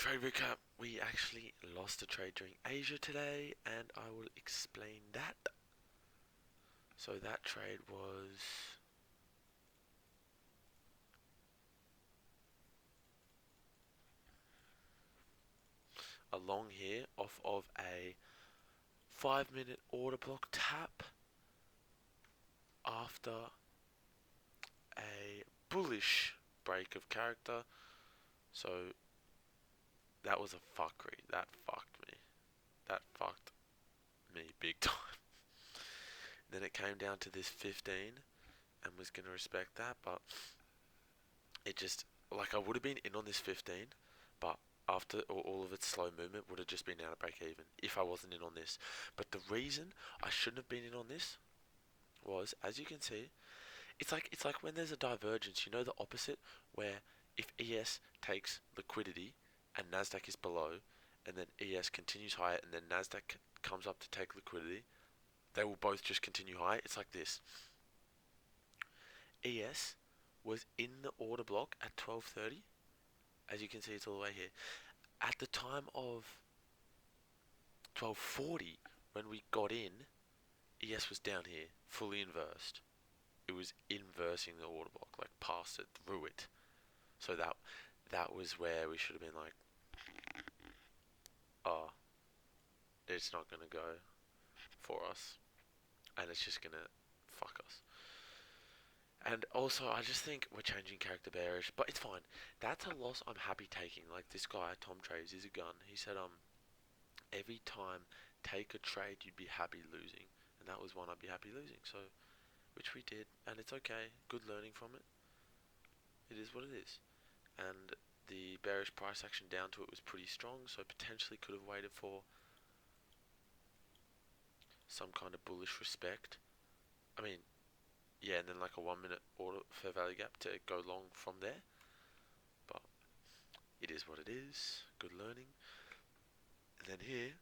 Trade recap. We actually lost a trade during Asia today, and I will explain that. So that trade was along here off of a 5-minute order block tap after a bullish break of character. So that was a fuckery. That fucked me. That fucked me big time. Then it came down to this 15 and was going to respect that, but it just, like, I would have been in on this 15, but after all of its slow movement would have just been out of break even if I wasn't in on this. But the reason I shouldn't have been in on this was, as you can see, it's like when there's a divergence, you know, the opposite, where if ES takes liquidity and Nasdaq is below, and then ES continues higher, and then Nasdaq comes up to take liquidity, they will both just continue high. It's like this. ES was in the order block at 12:30. As you can see, it's all the way here. At the time of 12:40, when we got in, ES was down here, fully inversed. It was inversing the order block, like past it, through it. So that was where we should have been like, oh, it's not gonna go for us, and it's just gonna fuck us. And also, I just think we're changing character bearish, but it's fine. That's a loss I'm happy taking. Like this guy, Tom Traves, is a gun. He said, every time take a trade you'd be happy losing, and that was one I'd be happy losing. So, which we did, and it's okay. Good learning from it. It is what it is. And the bearish price action down to it was pretty strong, so potentially could have waited for some kind of bullish respect. I mean, yeah, and then like a 1 minute order fair value gap to go long from there. But it is what it is. Good learning. And then here,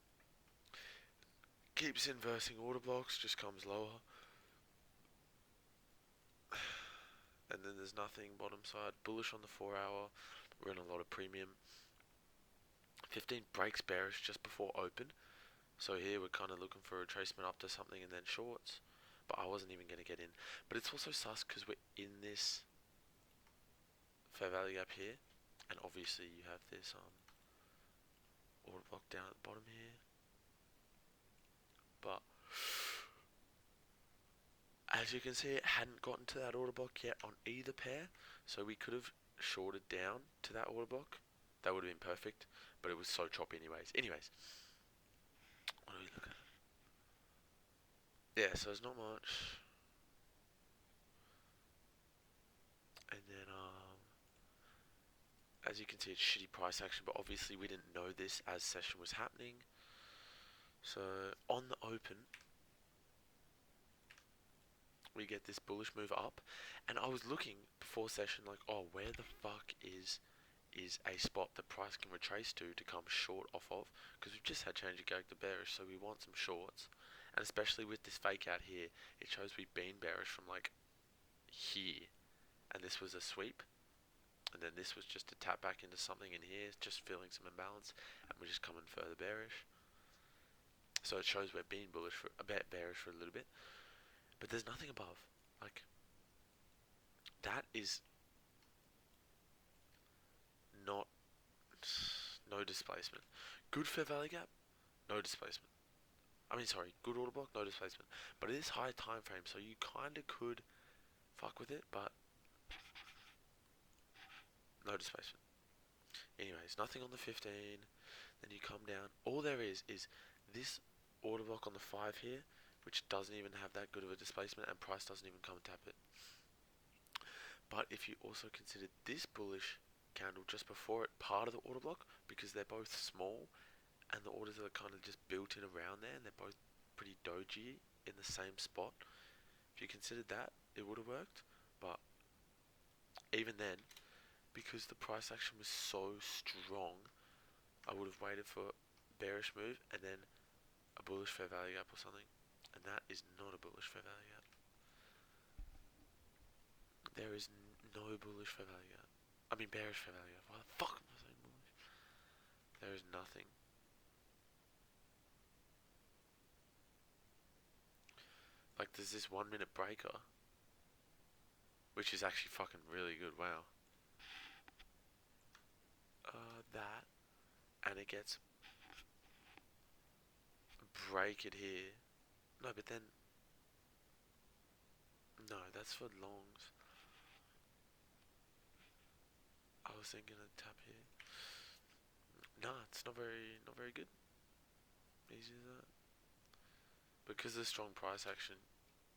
keeps inversing order blocks, just comes lower. And then there's nothing bottom side. Bullish on the 4 hour. We're in a lot of premium. 15 breaks bearish just before open. So here we're kind of looking for a retracement up to something and then shorts. But I wasn't even going to get in. But it's also sus because we're in this fair value gap here. And obviously you have this order block down at the bottom here. But as you can see, it hadn't gotten to that order block yet on either pair. So we could have shorted down to that order block. That would have been perfect. But it was so choppy anyways. What do we look at? Yeah, so there's not much. And then, as you can see, it's shitty price action, but obviously we didn't know this as session was happening. So on the open, we get this bullish move up, and I was looking before session like, oh, where the fuck is a spot that price can retrace to come short off of, because we've just had change of character bearish, so we want some shorts. And especially with this fake out here, it shows we've been bearish from like here, and this was a sweep, and then this was just a tap back into something in here, just feeling some imbalance, and we're just coming further bearish. So it shows we're being bullish for a bit, bearish for a little bit, but there's nothing above. Like, that is not, no displacement. Good fair value gap, no displacement. I mean, sorry, good order block, no displacement. But it is high time frame, so you kinda could fuck with it, but no displacement. Anyways, nothing on the 15. Then you come down. All there is this order block on the 5 here, which doesn't even have that good of a displacement, and price doesn't even come and tap it. But if you also consider this bullish candle just before it, part of the order block, because they're both small, and the orders are kind of just built in around there, and they're both pretty doji in the same spot. If you considered that, it would have worked. But even then, because the price action was so strong, I would have waited for bearish move and then a bullish fair value gap or something. And that is not a bullish fair value gap. There is no bullish fair value gap. I mean bearish fair value gap. Why the fuck am I saying bullish? shows nothing. Like there's this 1 minute breaker, which is actually fucking really good. Wow. That, and it gets break it here. No, but then no, that's for longs. I was thinking of tap here. Nah, it's not very good. Easy as that. Because of the strong price action,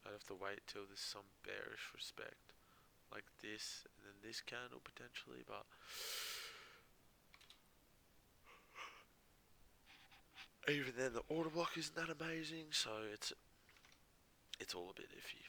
I'd have to wait till there's some bearish respect, like this, and then this candle potentially. But even then, the order block isn't that amazing, so it's all a bit iffy.